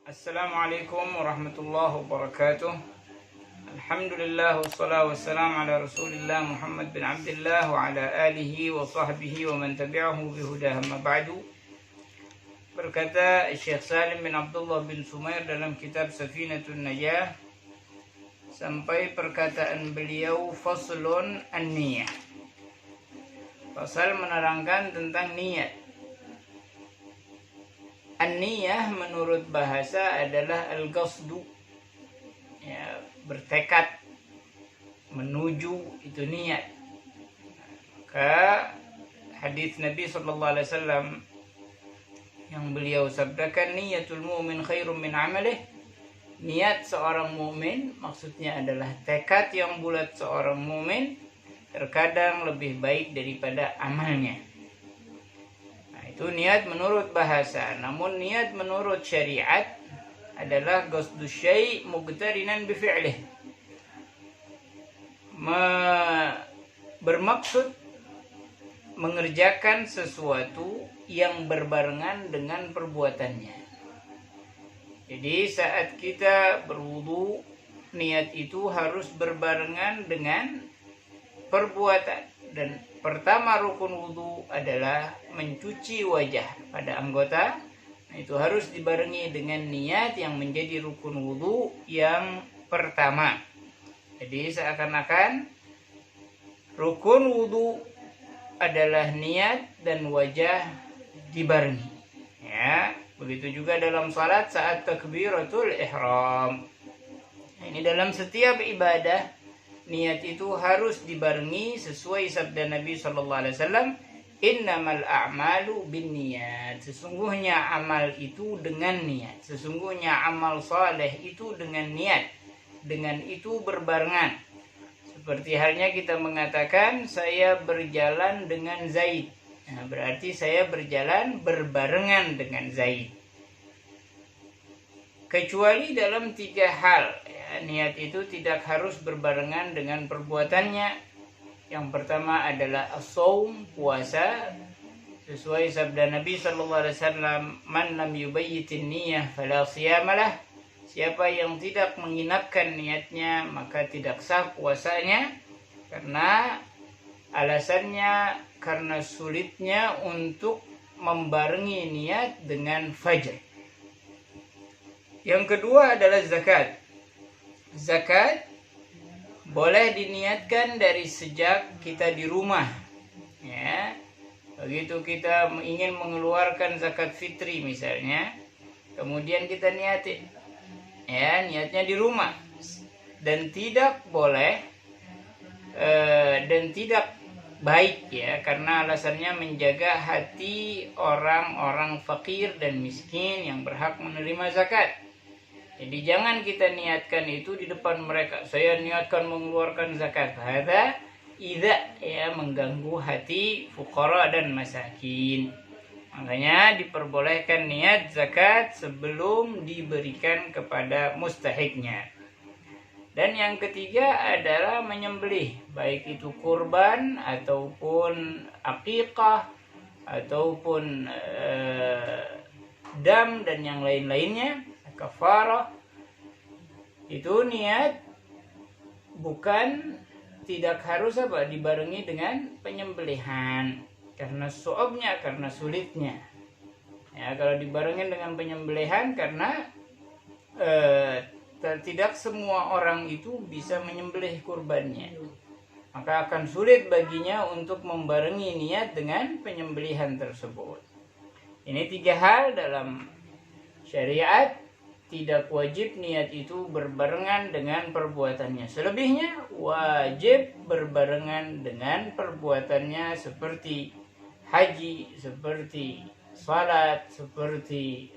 Assalamualaikum warahmatullahi wabarakatuh. Alhamdulillah wassalatu wassalamu ala Rasulillah Muhammad bin Abdullah wa ala alihi wa sahbihi wa man tabi'ahu bihudah amma ba'du. Berkata Syekh Salim bin Abdullah bin Sumair dalam kitab Safinatun Najah sampai perkataan beliau faslun an-niyah. Fasal menerangkan tentang niat. An-niyah menurut bahasa adalah al-qasdu, ya, bertekad menuju itu niat. Maka hadis Nabi sallallahu alaihi wasallam yang beliau sabdakan, niyatul mu'min khairum min amalih. Niat seorang mukmin maksudnya adalah tekad yang bulat seorang mukmin terkadang lebih baik daripada amalnya. Itu niat menurut bahasa. Namun niat menurut syariat adalah qasdu syai' muqtarinan bi fi'lih. Bermaksud mengerjakan sesuatu yang berbarengan dengan perbuatannya. Jadi saat kita berwudu, niat itu harus berbarengan dengan perbuatan. Dan pertama rukun wudu adalah mencuci wajah pada anggota. Itu harus dibarengi dengan niat yang menjadi rukun wudu yang pertama. Jadi seakan-akan rukun wudu adalah niat dan wajah dibarengi. Ya, begitu juga dalam salat saat takbiratul ihram. Ini dalam setiap ibadah niat itu harus dibarengi sesuai sabda Nabi sallallahu alaihi wasallam, innamal a'malu binniyat. Sesungguhnya amal itu dengan niat. Sesungguhnya amal saleh itu dengan niat. Dengan itu berbarengan. Seperti halnya kita mengatakan saya berjalan dengan Zaid. Nah, berarti saya berjalan berbarengan dengan Zaid. Kecuali dalam 3 hal. Niat itu tidak harus berbarengan dengan perbuatannya. Yang pertama adalah as-shaum, puasa. Sesuai sabda Nabi sallallahu alaihi wasallam, man lam yubayyitin niyyah fala siyamalah. Siapa yang tidak menginapkan niatnya maka tidak sah puasanya, karena alasannya karena sulitnya untuk membarengi niat dengan fajr. Yang kedua adalah zakat. Zakat boleh diniatkan dari sejak kita di rumah. Ya. Begitu kita ingin mengeluarkan zakat fitri misalnya, kemudian kita niatin. Ya, niatnya di rumah. Dan tidak boleh dan tidak baik, ya, karena alasannya menjaga hati orang-orang fakir dan miskin yang berhak menerima zakat. Jadi jangan kita niatkan itu di depan mereka. Saya niatkan mengeluarkan zakat. Hadza idza, ya, mengganggu hati fuqara dan masakin. Makanya diperbolehkan niat zakat sebelum diberikan kepada mustahiknya. Dan yang ketiga adalah menyembelih, baik itu kurban ataupun aqiqah ataupun dam dan yang lain-lainnya, kafarah. Itu niat bukan tidak harus dibarengi dengan penyembelihan karena su'abnya, karena sulitnya. Ya, kalau dibarengin dengan penyembelihan karena tidak semua orang itu bisa menyembelih kurbannya, maka akan sulit baginya untuk membarengi niat dengan penyembelihan tersebut. Ini 3 hal dalam syariat. Tidak wajib niat itu berbarengan dengan perbuatannya. Selebihnya wajib berbarengan dengan perbuatannya, seperti haji, seperti salat, seperti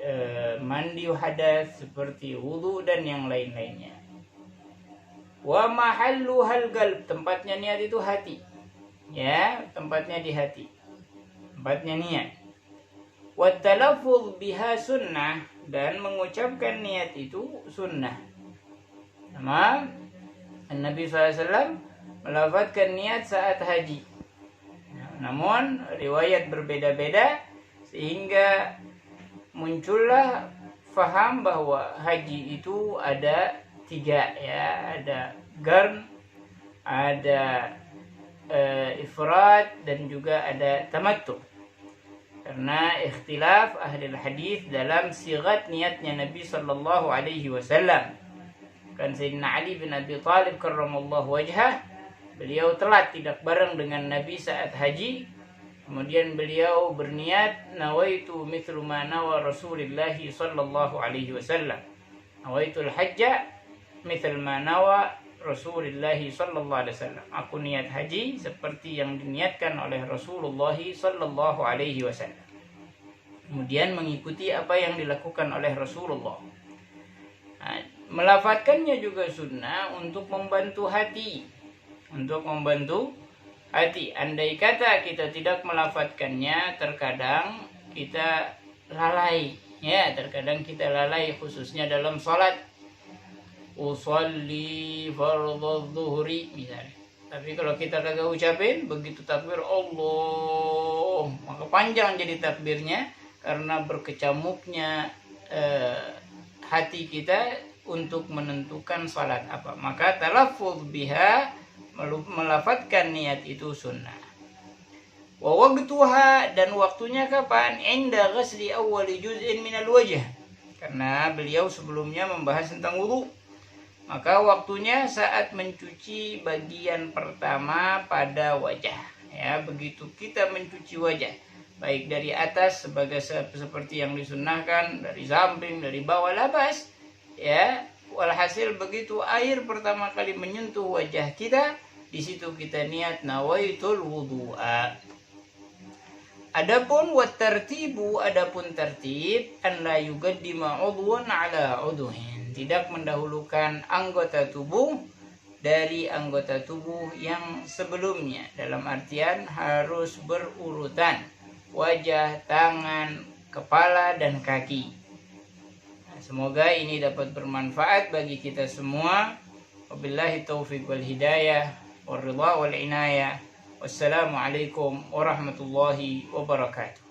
mandi hadas, seperti wudu dan yang lain-lainnya. Wa mahalluhal qalb, tempatnya niat itu hati. Ya, tempatnya di hati. Tempatnya niat. Wa talaffuz biha sunnah, dan mengucapkan niat itu sunnah. Sama Nabi SAW melafazkan niat saat haji. Namun riwayat berbeda-beda sehingga muncullah faham bahwa haji itu ada 3 ya, ada qarn, ada ifrad, dan juga ada tamattu. Karena ikhtilaf ahli hadis dalam sigat niatnya Nabi sallallahu alaihi wasallam. Kan Sayyidina Ali bin Abi Thalib karramallahu wajhah, beliau telat tidak bareng dengan Nabi saat haji. Kemudian beliau berniat, nawaitu mithlu ma nawa Rasulullah sallallahu alaihi wasallam. Nawaitul hajja mithlu ma nawa Rasulullah sallallahu alaihi wasallam. Aku niat haji seperti yang diniatkan oleh Rasulullah sallallahu alaihi wasallam. Kemudian mengikuti apa yang dilakukan oleh Rasulullah. Nah, melafadzkannya juga sunnah untuk membantu hati. Untuk membantu hati. Andai kata kita tidak melafadzkannya, terkadang kita lalai. Ya, terkadang kita lalai khususnya dalam salat. Usolli fardhu dhuhri misalnya. Tapi kalau kita kagak ucapin, begitu takbir Allah, maka panjang jadi takbirnya karena berkecamuknya hati kita untuk menentukan salat apa. Maka talaffuz biha, melafadzkan niat itu sunnah. Wa waqtuha, dan waktunya kapan? Inda ghasli awwali juz'in minal wajh. Karena beliau sebelumnya membahas tentang wudu. Maka waktunya saat mencuci bagian pertama pada wajah. Ya, begitu kita mencuci wajah, baik dari atas seperti yang disunnahkan, dari samping, dari bawah, labas. Ya, walhasil begitu air pertama kali menyentuh wajah kita, di situ kita niat nawaitul wudu'a. Adapun watartibu, adapun tertib, an la yuqaddima udwan ala udhin, tidak mendahulukan anggota tubuh dari anggota tubuh yang sebelumnya, dalam artian harus berurutan wajah, tangan, kepala, dan kaki. Nah, semoga ini dapat bermanfaat bagi kita semua. Wabillahi taufiq wal hidayah wal ridha wal inayah. Wassalamualaikum warahmatullahi wabarakatuh.